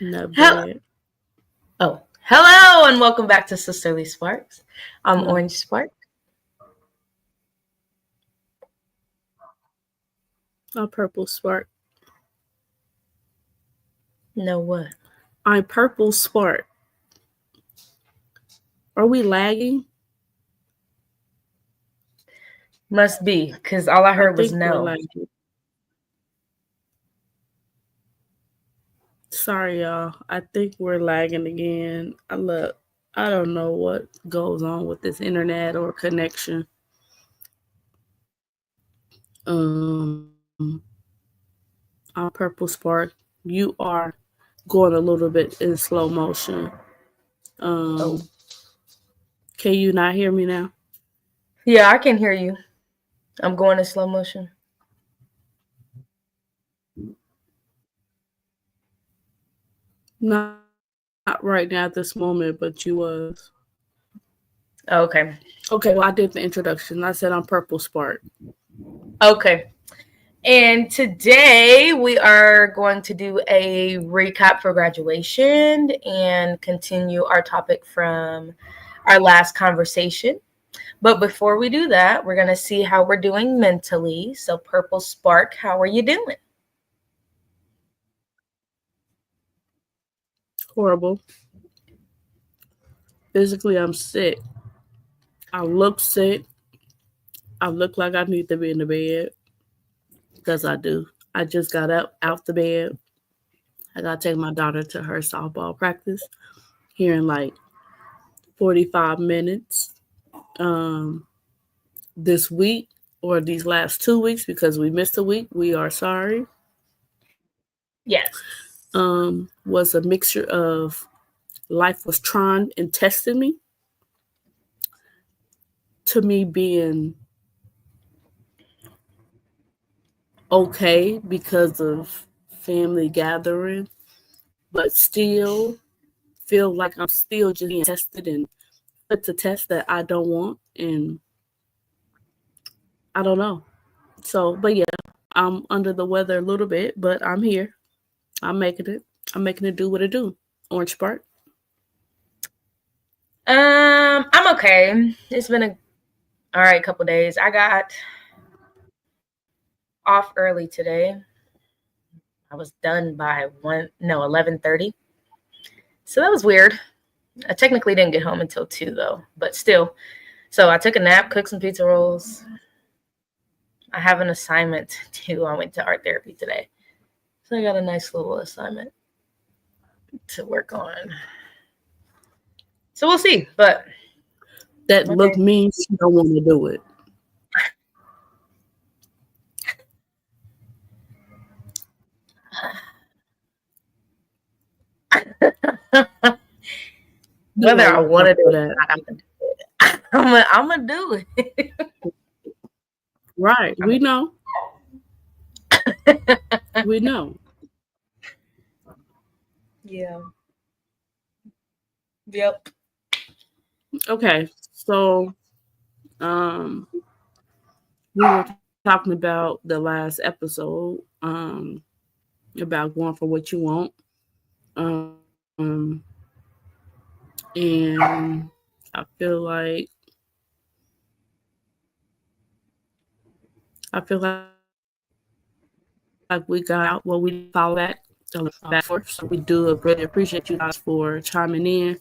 Not Hel- bad. Hello and welcome back to Sisterly Sparks. I'm No. Orange Spark. I'm Purple Spark. Know what? I'm Purple Spark. Are we lagging? Must be, because all I I heard was think we're no. lagging. Sorry, y'all. I think we're lagging again. I don't know what goes on with this internet or connection. I'm Purple Spark. You are going a little bit in slow motion. Oh. Can you not hear me now? Yeah, I can hear you. I'm going in slow motion. Not right now at this moment, but you was. Okay. Okay, well, I did the introduction. I said I'm Purple Spark. Okay. And today we are going to do a recap for graduation and continue our topic from our last conversation. But before we do that, we're going to see how we're doing mentally. So, Purple Spark, how are you doing? Horrible. Physically, I'm sick. I look sick. I look like I need to be in the bed because I do. I just got up out the bed. I got to take my daughter to her softball practice here in like 45 minutes this week or these last 2 weeks because we missed a week. We are sorry. Yes. Was a mixture of life was trying and testing me to me being okay because of family gathering, but still feel like I'm still just being tested and put to test that I don't want. And I don't know. So, but yeah, I'm under the weather a little bit, but I'm here. I'm making it. I'm making it do what it do. Orange Spark. I'm okay. It's been all right couple days. I got off early today. I was done by 11:30. So that was weird. I technically didn't get home until 2 though, but still. So I took a nap, cooked some pizza rolls. I have an assignment too. I went to art therapy today. So I got a nice little assignment to work on. So we'll see, but that look means you don't want to do it. Whether I want to do it or that. not, I'm gonna do it. I'm gonna do it. Right. We know. We know. Yeah. Yep. Okay. So we were talking about the last episode, about going for what you want. And I feel like we got out what we follow back for. So we do really appreciate you guys for chiming in,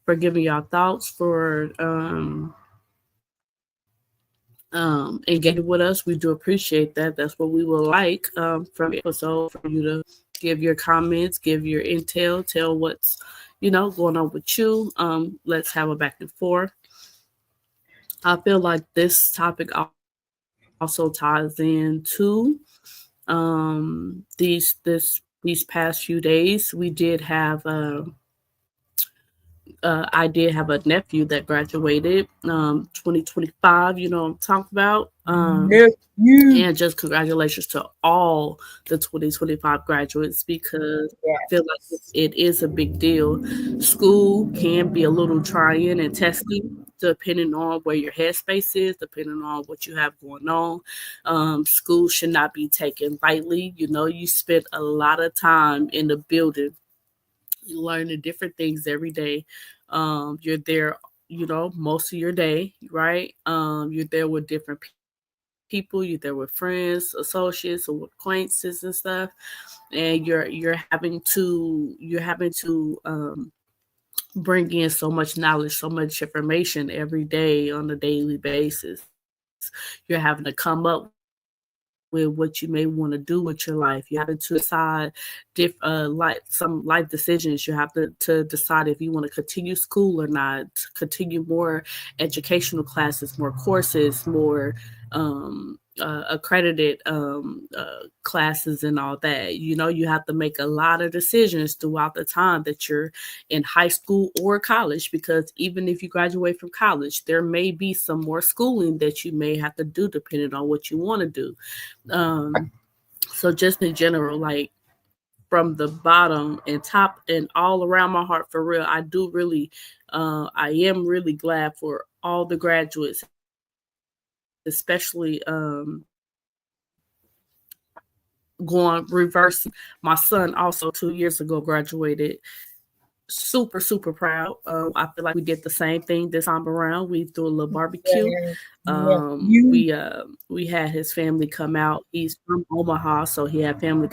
for giving y'all thoughts, for engaging with us. We do appreciate that. That's what we would like from the episode, for you to give your comments, give your intel, tell what's going on with you. Let's have a back and forth. I feel like this topic also ties into these past few days. We did have I did have a nephew that graduated 2025, you know what I'm talking about. And just congratulations to all the 2025 graduates, because I feel like it is a big deal. School can be a little trying and testing depending on where your headspace is, depending on what you have going on. School should not be taken lightly. You spent a lot of time in the building You're learning different things every day. You're there, most of your day, right? You're there with different people. You're there with friends, associates, or acquaintances and stuff, and you're having to bring in so much knowledge, so much information every day on a daily basis. You're having to come up with what you may want to do with your life. You're having to decide some life decisions. You have to decide if you want to continue school or not, continue more educational classes, more courses, more accredited classes and all that. You have to make a lot of decisions throughout the time that you're in high school or college, because even if you graduate from college, there may be some more schooling that you may have to do depending on what you want to do. So just in general, like from the bottom and top and all around my heart, for real, I am really glad for all the graduates, especially going reversing. My son also 2 years ago graduated. Super, super proud. I feel like we did the same thing this time around. We threw a little barbecue. We had his family come out. He's from Omaha, so he had family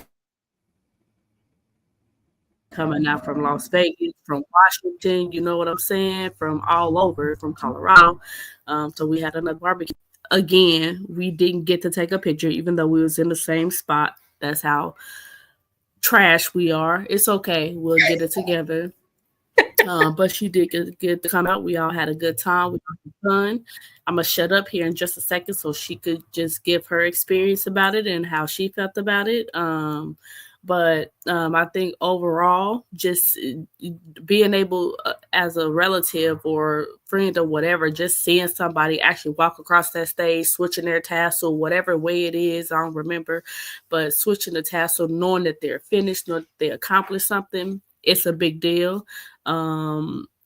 coming out from Las Vegas, from Washington, you know what I'm saying, from all over, from Colorado. So we had another barbecue. Again, we didn't get to take a picture, even though we was in the same spot. That's how trash we are. It's okay. We'll get it together. But she did get to come out. We all had a good time. We had fun. I'm going to shut up here in just a second so she could just give her experience about it and how she felt about it. But I think overall, just being able, as a relative or friend or whatever, just seeing somebody actually walk across that stage, switching their tassel, whatever way it is, I don't remember, but switching the tassel, knowing that they're finished, knowing that they accomplished something, it's a big deal.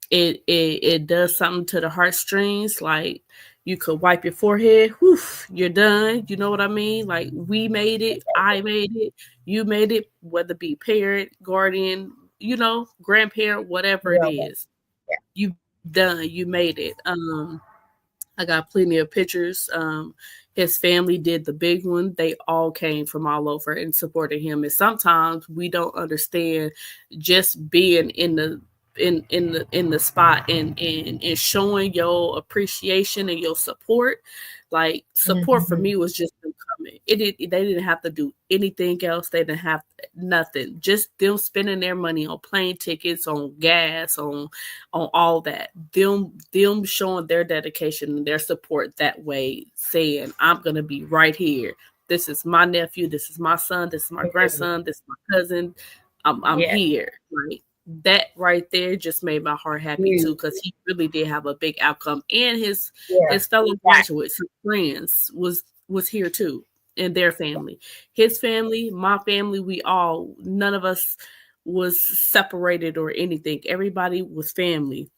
It does something to the heartstrings. Like, you could wipe your forehead, whew, you're done. You know what I mean? Like, we made it, I made it, you made it, whether it be parent, guardian, grandparent, whatever it is. Yeah. You done, you made it. I got plenty of pictures. His family did the big one. They all came from all over and supported him. And sometimes we don't understand just being in the spot and showing your appreciation and your support. Like, support for me was just them coming. They didn't have to do anything else. They didn't have nothing. Just them spending their money on plane tickets, on gas, on all that. Them showing their dedication and their support that way, saying, I'm gonna be right here. This is my nephew. This is my son. This is my grandson. This is my cousin. I'm here. Like, that right there just made my heart happy too, because he really did have a big outcome, and his fellow graduates, his friends was here too, and their family, his family, my family, none of us was separated or anything. Everybody was family.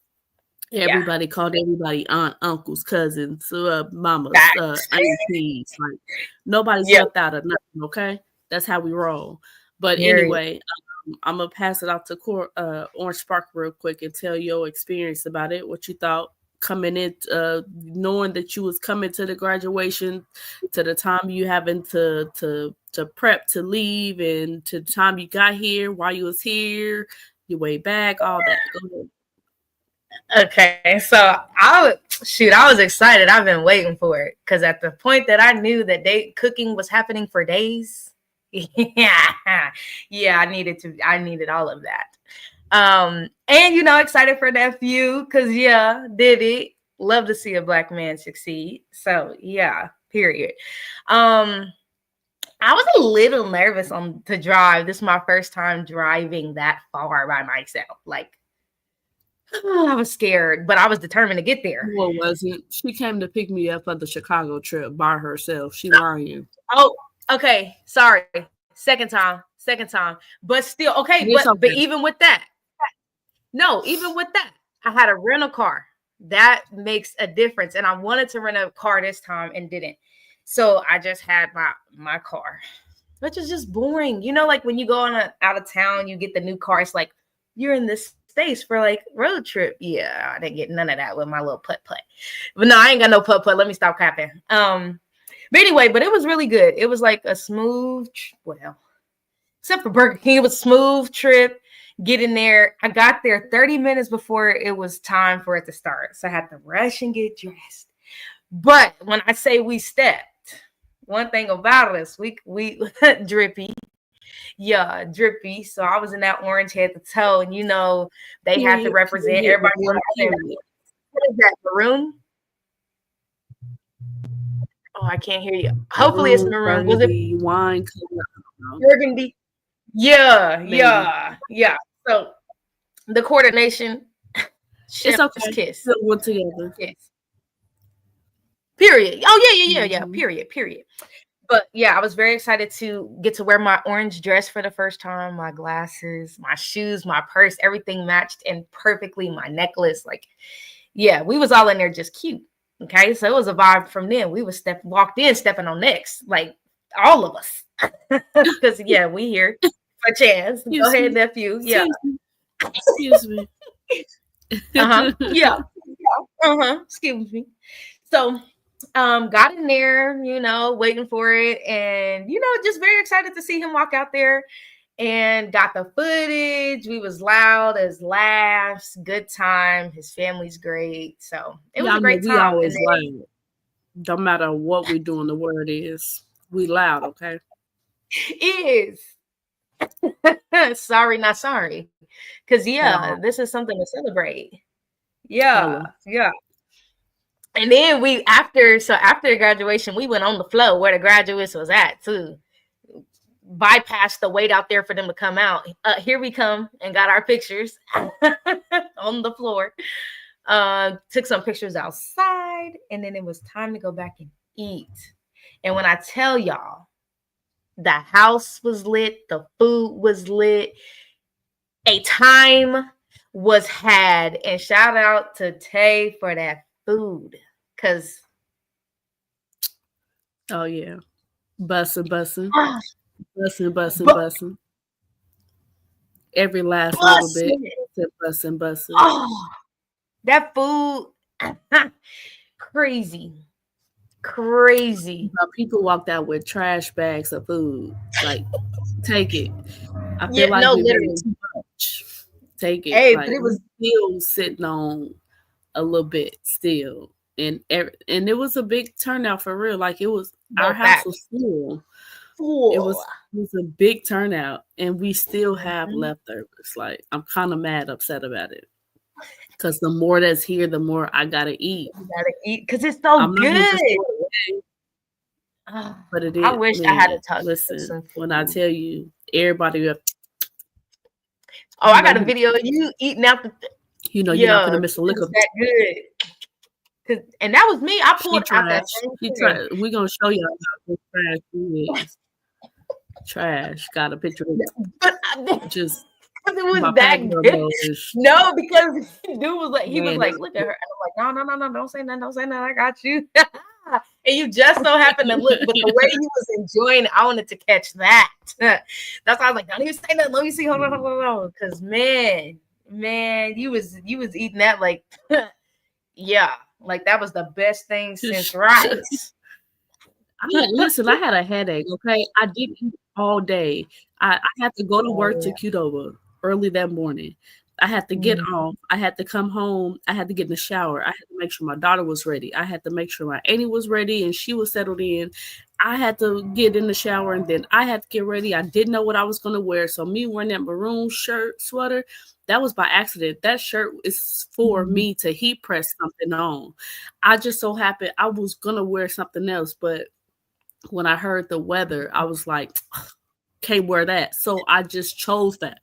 Everybody called everybody aunt, uncles, cousins, mamas, aunties. Like, nobody's left out of nothing. Okay, that's how we roll. But anyway, I'm gonna pass it off to Orange Spark real quick and tell your experience about it. What you thought coming in, knowing that you was coming to the graduation, to the time you having to prep to leave, and to the time you got here, while you was here, your way back, all that. Go ahead. Okay, so I was excited. I've been waiting for it, because at the point that I knew that cooking was happening for days, I needed all of that. And excited for nephew, because Diddy, love to see a Black man succeed. So period. I was a little nervous to drive. This is my first time driving that far by myself. Like, I was scared, but I was determined to get there. Well, wasn't she came to pick me up for the Chicago trip by herself? She lying. Oh, okay. Sorry. Second time. But still, okay. But even with that, I had a rental car. That makes a difference. And I wanted to rent a car this time and didn't. So I just had my car, which is just boring. Like when you go out of town, you get the new car. It's like you're in this States for like road trip. Yeah, I didn't get none of that with my little putt-putt. But no, I ain't got no putt-putt. Let me stop capping. But anyway, but it was really good. It was like a smooth, except for Burger King, it was a smooth trip. Getting there, I got there 30 minutes before it was time for it to start. So I had to rush and get dressed. But when I say we stepped, one thing about us, we drippy. Yeah, drippy. So I was in that orange head to toe, and they had to represent everybody. What is that, maroon? Oh, I can't hear you. Hopefully it's maroon. Was it wine? Burgundy. Yeah. So the coordination. It's okay. Kiss. We're together. Kiss. Period. Oh yeah. Period. But yeah, I was very excited to get to wear my orange dress for the first time. My glasses, my shoes, my purse, everything matched in perfectly. My necklace, we was all in there just cute. Okay, so it was a vibe from then. We walked in stepping on necks, like all of us, because we here for chance. Go ahead, nephew. Excuse me. Excuse me. So got in there, waiting for it, and just very excited to see him walk out there, and got the footage. We was loud as laughs, good time. His family's great, so it was a great time. We always loud. Don't matter what we doing, the word is we loud. Okay, it is. Sorry, not sorry, because this is something to celebrate. Yeah. And then after graduation, we went on the floor where the graduates was at too. Bypassed the wait out there for them to come out. Here we come and got our pictures on the floor. Took some pictures outside, and then it was time to go back and eat. And when I tell y'all, the house was lit, the food was lit, a time was had, and shout out to Tay for that food. Cause bussin'. Every last little bit, bussin'. Oh, that food, crazy. People walked out with trash bags of food. Like, take it. I feel like literally too much. Take it. Hey, but it was still sitting on a little bit still. And it was a big turnout for real. Like, it was our house was full. It was a big turnout, and we still have leftovers. Like, I'm kind of upset about it, because the more that's here, the more I gotta eat. You gotta eat because it's so good. But it is. I wish I had a touch. Listen, when I tell you, everybody. I got a video of you eating out the. You're not gonna miss a lick of that good. And that was me. I pulled out that same. We're gonna show y'all how good trash is. Trash. Got a picture of it. Just because it was that good. No, because dude was like, was like, look at her. And I'm like, no, don't say nothing, I got you. And you just so happened to look, but the way he was enjoying it, I wanted to catch that. That's why I was like, don't even say nothing. Let me see. Hold on. Because man, you was eating that like, like that was the best thing since rice. Listen, I had a headache. Okay, I didn't eat all day. I had to go to work to Qdoba early that morning. I had to get off. I had to come home. I had to get in the shower. I had to make sure my daughter was ready. I had to make sure my auntie was ready and she was settled in. I had to get in the shower, and then I had to get ready. I didn't know what I was going to wear. So me wearing that maroon sweater, that was by accident. That shirt is for me to heat press something on. I just so happened I was going to wear something else, but when I heard the weather, I was like, can't wear that. So I just chose that.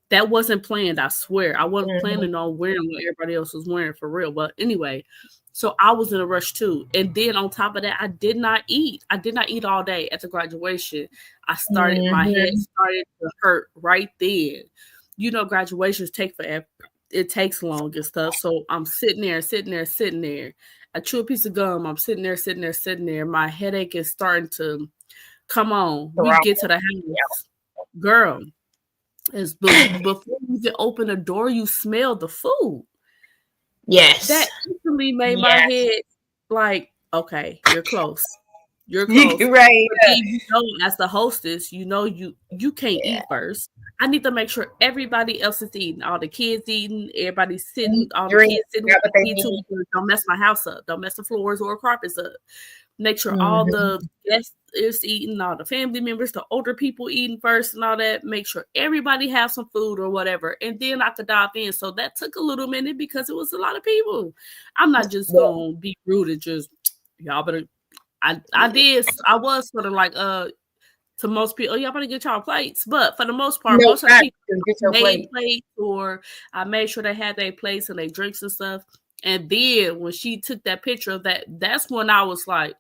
That wasn't planned, I swear. I wasn't planning on wearing what everybody else was wearing for real. But anyway, so I was in a rush too. And then on top of that, I did not eat. I did not eat all day at the graduation. My head started to hurt right then. Graduations take forever. It takes long and stuff. So I'm sitting there. I chew a piece of gum. I'm sitting there. My headache is starting to come on. We get to the house. Girl, Before you even open the door, you smell the food. Yes. That instantly made my head like, okay, you're close. You're close. Right. But then, you know, as the hostess, you know you can't eat first. I need to make sure everybody else is eating. All the kids eating, everybody's sitting, all the kids sitting with the kids too. Don't mess my house up. Don't mess the floors or carpets up. Make sure all the guests is eating, all the family members, the older people eating first and all that. Make sure everybody have some food or whatever. And then I could dive in. So that took a little minute because it was a lot of people. I'm not just gonna be rude and just y'all better. I was sort of like to most people, y'all better get y'all plates. But for the most part, most of the people made plates, or I made sure they had their plates and their drinks and stuff. And then when she took that picture of that, that's when I was like,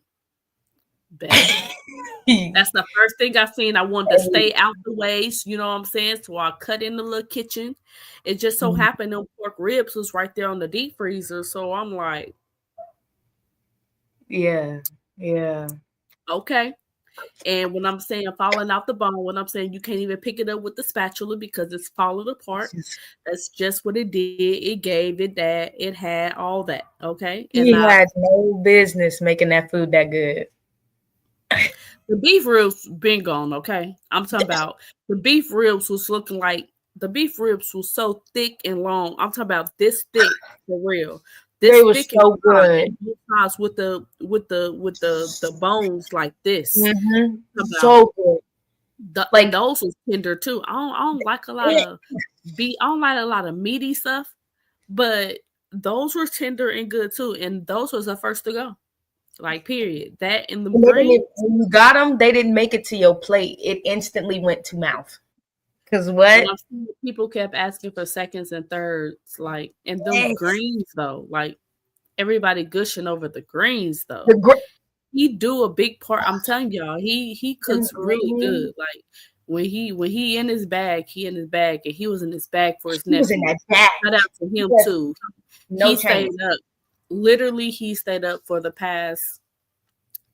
that's the first thing I seen. I wanted to stay out the way, you know what I'm saying? So I cut in the little kitchen. It just so happened them pork ribs was right there on the deep freezer. So I'm like, yeah. Okay. And when I'm saying falling out the bone, when I'm saying you can't even pick it up with the spatula because it's falling apart, that's just what it did. It gave it that. It had all that. Okay. And he had no business making that food that good. The beef ribs been gone. Okay. I'm talking about the beef ribs was looking like the beef ribs was so thick and long. I'm talking about this thick for real. They were so good with the bones like this. So good. Like those was tender too. I don't like a lot of I don't like a lot of meaty stuff, but those were tender and good too. And those was the first to go. Like period. That and the greens. When you got them, they didn't make it to your plate. It instantly went to mouth. Because what? People kept asking for seconds and thirds, like, and those greens though, like everybody gushing over the greens though. He do a big part. I'm telling y'all, he cooks really good. Like when he in his bag, and he was in his bag for his nephew. He was in that bag. Shout out to him too. He stayed up. Literally, he stayed up for the past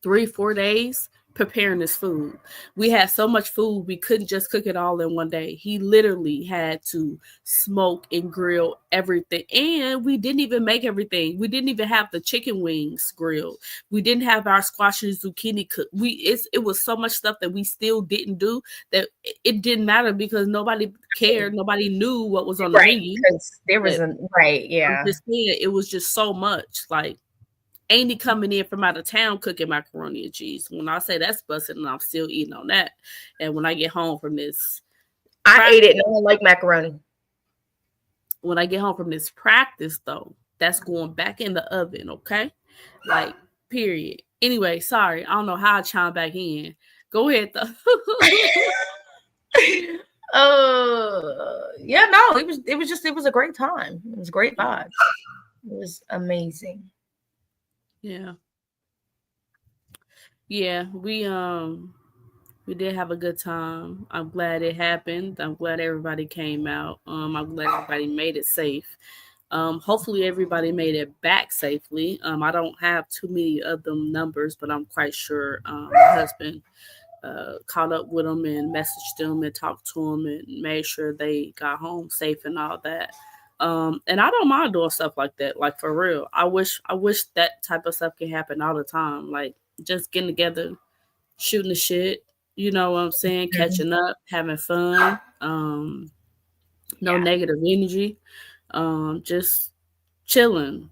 3-4 days preparing this food. We had so much food, we couldn't just cook it all in one day. He literally had to smoke and grill everything. And we didn't even make everything. We didn't even have the chicken wings grilled. We didn't have our squash and zucchini cooked. It was so much stuff that we still didn't do that it didn't matter because nobody cared. Nobody knew what was on the menu. There wasn't yeah. I'm just saying, it was just so much. Like ain't he coming in from out of town cooking macaroni and cheese? When I say that's busted, and I'm still eating on that. And when I get home from this, I ate it. And I don't like macaroni. When I get home from this practice, though, that's going back in the oven. Okay, like period. Anyway, sorry, I don't know how I chime back in. Go ahead, though. Yeah, no, it was a great time. It was great vibes. It was amazing. Yeah, we did have a good time. I'm glad it happened. I'm glad everybody came out. I'm glad everybody made it safe. Hopefully everybody made it back safely. I don't have too many of them numbers, but I'm quite sure my husband caught up with them and messaged them and talked to them and made sure they got home safe and all that. And I don't mind doing stuff like that. Like for real. I wish that type of stuff can happen all the time. Like just getting together, shooting the shit, you know what I'm saying? Catching up, having fun. No negative energy. Just chilling,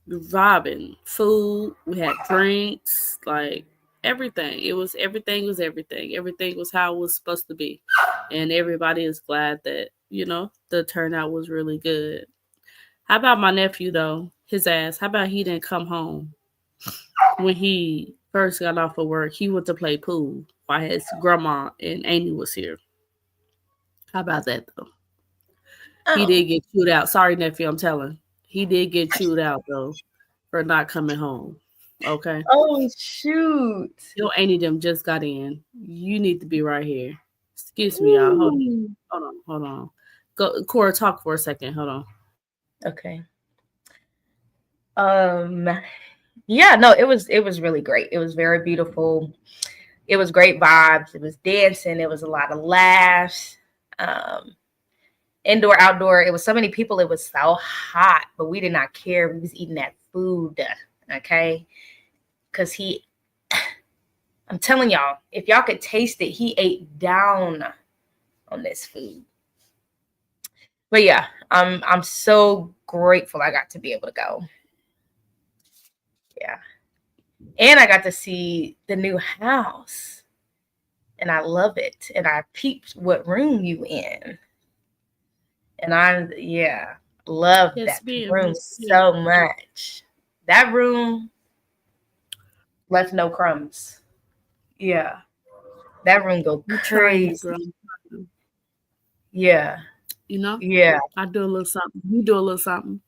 vibing, food. We had drinks, like everything. Everything was everything. Everything was how it was supposed to be. And everybody is glad that, you know, the turnout was really good. How about my nephew though? His ass. How about he didn't come home when he first got off of work? He went to play pool while his grandma and Amy was here. How about that though? He did get chewed out. Sorry, nephew, I'm telling. He did get chewed out though for not coming home. Okay. Oh shoot. Your auntie them just got in. You need to be right here. Excuse me, y'all. Hold on. Go, Cora, talk for a second. Hold on. Okay. Yeah, no, it was really great. It was very beautiful. It was great vibes. It was dancing. It was a lot of laughs. indoor, outdoor. It was so many people. It was so hot, but we did not care. We was eating that food, okay? Because I'm telling y'all, if y'all could taste it, he ate down on this food. But yeah, I'm so grateful I got to be able to go. Yeah. And I got to see the new house. And I love it. And I peeped what room you in. And love that room so much. That room left no crumbs. Yeah. That room go crazy. Yeah. You know? Yeah. I do a little something. You do a little something.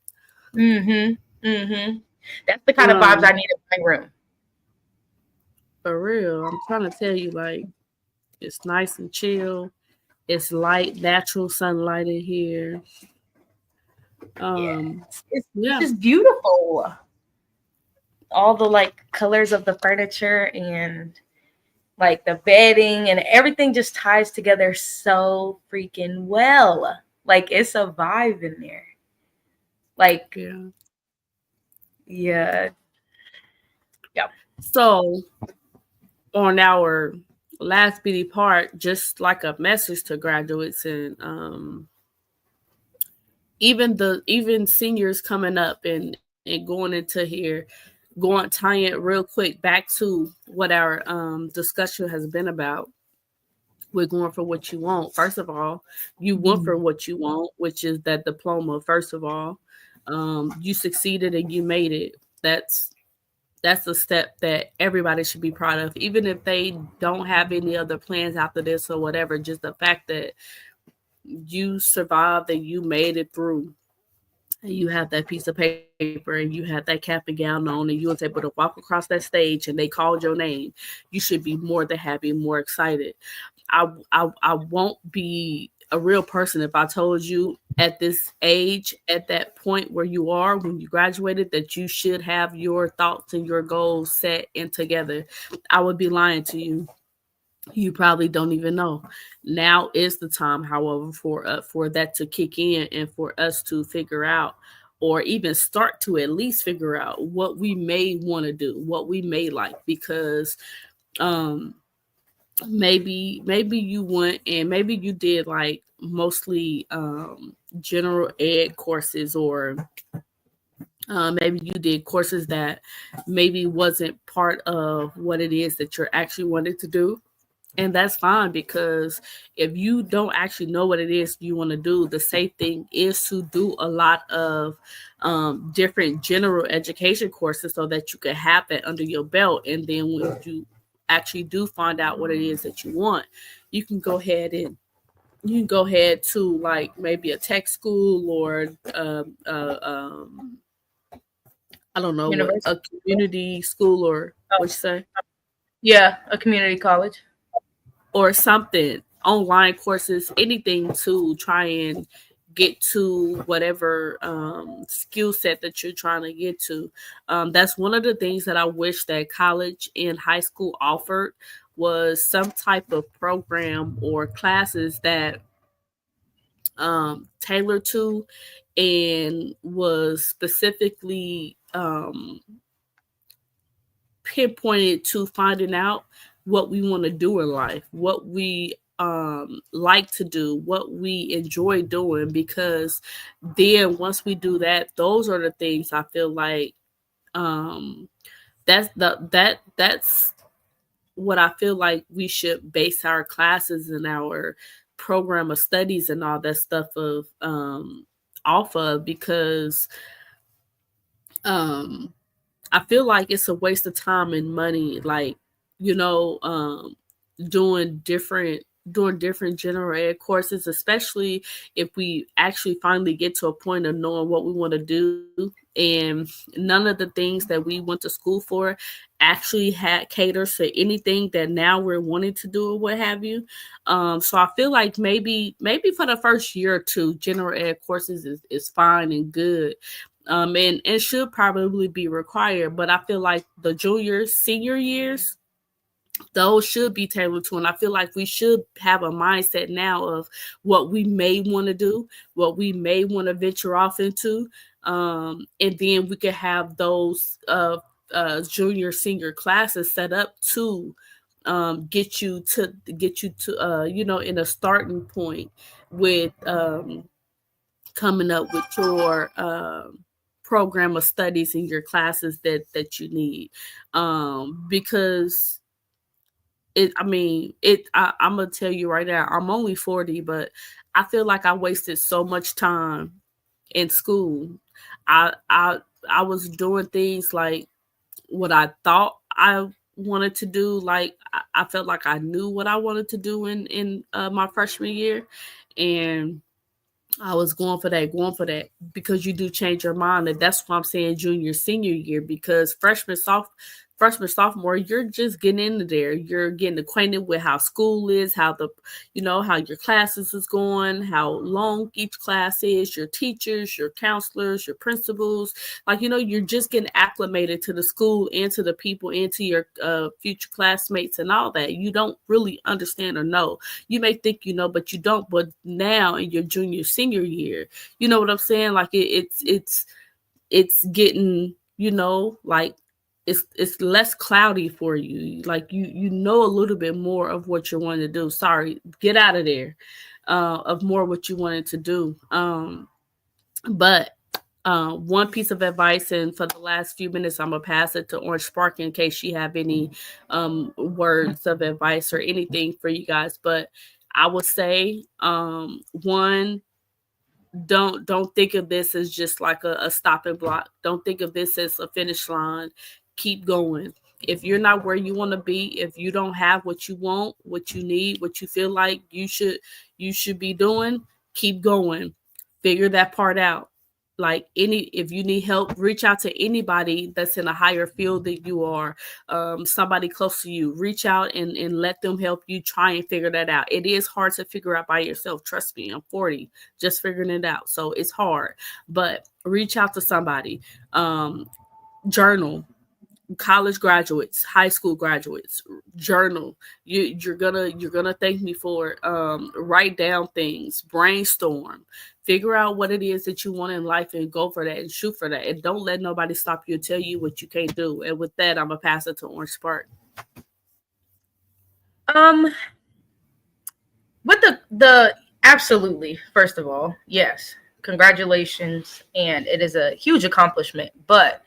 Mm-hmm. Mm-hmm. That's the kind of vibes I need in my room. For real. I'm trying to tell you, like, it's nice and chill. It's light, natural sunlight in here. It's just beautiful. All the like colors of the furniture and like the bedding and everything just ties together so freaking well. Like it's a vibe in there. Like yeah. So on our last BD part, just like a message to graduates and even seniors coming up and going into here, tying it real quick back to what our discussion has been about. We're going for what you want. First of all, you went for what you want, which is that diploma. First of all, you succeeded and you made it. That's a step that everybody should be proud of, even if they don't have any other plans after this or whatever. Just the fact that you survived and you made it through, and you have that piece of paper and you had that cap and gown on and you was able to walk across that stage and they called your name, you should be more than happy, more excited. I won't be a real person if I told you at this age, at that point where you are when you graduated, that you should have your thoughts and your goals set and together. I would be lying to you. You probably don't even know. Now is the time, however, for that to kick in and for us to figure out, or even start to at least figure out what we may want to do, what we may like, because maybe you went and maybe you did like mostly general ed courses, or maybe you did courses that maybe wasn't part of what it is that you're actually wanted to do. And that's fine, because if you don't actually know what it is you want to do, the safe thing is to do a lot of different general education courses so that you can have that under your belt. And then when you actually do find out what it is that you want, you can go ahead to like maybe a tech school or I don't know, a community school, or what you say? Yeah, a community college. Or something, online courses, anything to try and get to whatever skill set that you're trying to get to. That's one of the things that I wish that college and high school offered, was some type of program or classes that tailored to and was specifically pinpointed to finding out what we want to do in life, what we like to do, what we enjoy doing, because then once we do that, those are the things I feel like that's what I feel like we should base our classes and our program of studies and all that stuff of off of, because I feel like it's a waste of time and money, like, doing different general ed courses, especially if we actually finally get to a point of knowing what we want to do, and none of the things that we went to school for actually caters to anything that now we're wanting to do or what have you. So I feel like maybe for the first year or two, general ed courses is fine and good. And it should probably be required, but I feel like the senior years, those should be tailored to. And I feel like we should have a mindset now of what we may want to do, what we may want to venture off into. And then we could have those junior, senior classes set up to get you to in a starting point with coming up with your program of studies in your classes that you need, because I'm gonna tell you right now, I'm only 40, but I feel like I wasted so much time in school. I was doing things like what I thought I wanted to do. Like I felt like I knew what I wanted to do in my freshman year, and I was going for that, because you do change your mind. And that's why I'm saying junior, senior year, because freshman, sophomore, you're just getting into there. You're getting acquainted with how school is, how how your classes is going, how long each class is, your teachers, your counselors, your principals. Like, you're just getting acclimated to the school and to the people and to your future classmates and all that. You don't really understand or know. You may think you know, but you don't. But now in your junior, senior year, you know what I'm saying? Like it's getting, like it's less cloudy for you. Like you know a little bit more of what you're wanting to do. Sorry, get out of there, of more what you wanted to do. But one piece of advice, and for the last few minutes, I'm gonna pass it to Orange Spark in case she have any words of advice or anything for you guys. But I would say, one, don't think of this as just like a stopping block. Don't think of this as a finish line. Keep going. If you're not where you want to be, if you don't have what you want, what you need, what you feel like you should be doing, keep going. Figure that part out. Like if you need help, reach out to anybody that's in a higher field than you are, somebody close to you. Reach out and let them help you try and figure that out. It is hard to figure out by yourself. Trust me, I'm 40, just figuring it out. So it's hard, but reach out to somebody. Journal. College graduates, high school graduates, journal. You're gonna thank me for it. Write down things, brainstorm, figure out what it is that you want in life, and go for that and shoot for that. And don't let nobody stop you and tell you what you can't do. And with that, I'm gonna pass it to Orange Spark. With the absolutely, first of all, yes, congratulations, and it is a huge accomplishment, but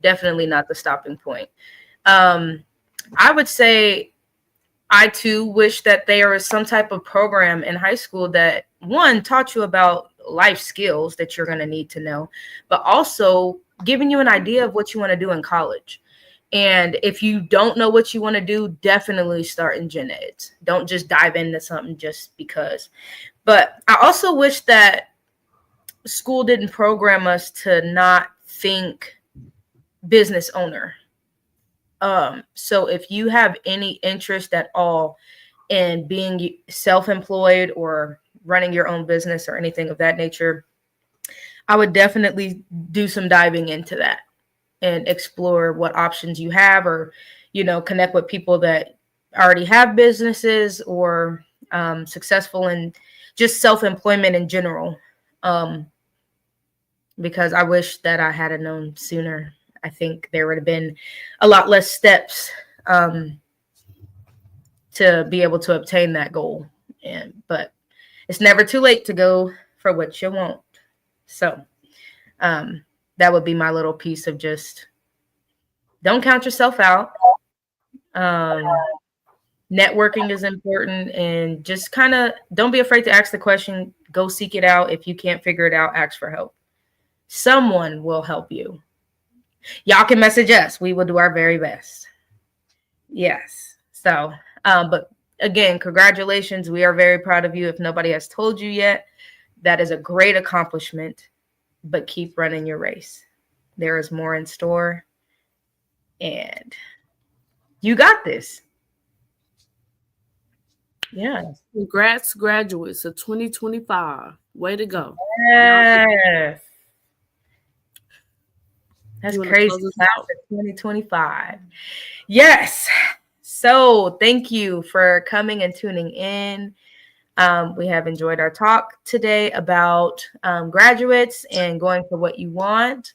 definitely not the stopping point. I would say I too wish that there was some type of program in high school that, one, taught you about life skills that you're going to need to know, but also giving you an idea of what you want to do in college. And if you don't know what you want to do, definitely start in gen eds. Don't just dive into something just because. But I also wish that school didn't program us to not think business owner. So if you have any interest at all in being self-employed or running your own business or anything of that nature, I would definitely do some diving into that and explore what options you have, or, connect with people that already have businesses or successful in just self-employment in general. Because I wish that I had known sooner. I think there would have been a lot less steps to be able to obtain that goal. But it's never too late to go for what you want. So that would be my little piece of just don't count yourself out. Networking is important, and just kind of don't be afraid to ask the question. Go seek it out. If you can't figure it out, ask for help. Someone will help you. Y'all can message us. We will do our very best. Yes. So, but again, congratulations. We are very proud of you. If nobody has told you yet, that is a great accomplishment, but keep running your race. There is more in store, and you got this. Yeah. Congrats, graduates of 2025. Way to go. Yes. That's crazy. 2025. Yes. So thank you for coming and tuning in. We have enjoyed our talk today about graduates and going for what you want.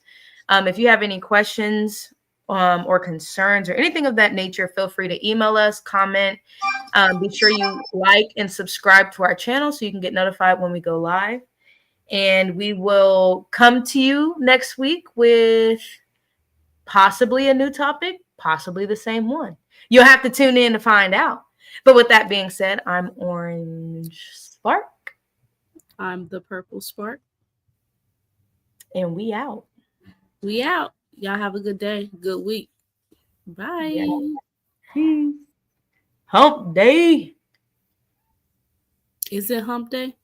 If you have any questions or concerns or anything of that nature, feel free to email us, comment. Be sure you like and subscribe to our channel so you can get notified when we go live. And we will come to you next week with possibly a new topic, possibly the same one. You'll have to tune in to find out. But with that being said, I'm Orange Spark. I'm the Purple Spark. And we out. We out. Y'all have a good day, good week. Bye. Yeah. Peace. Hump day. Is it hump day?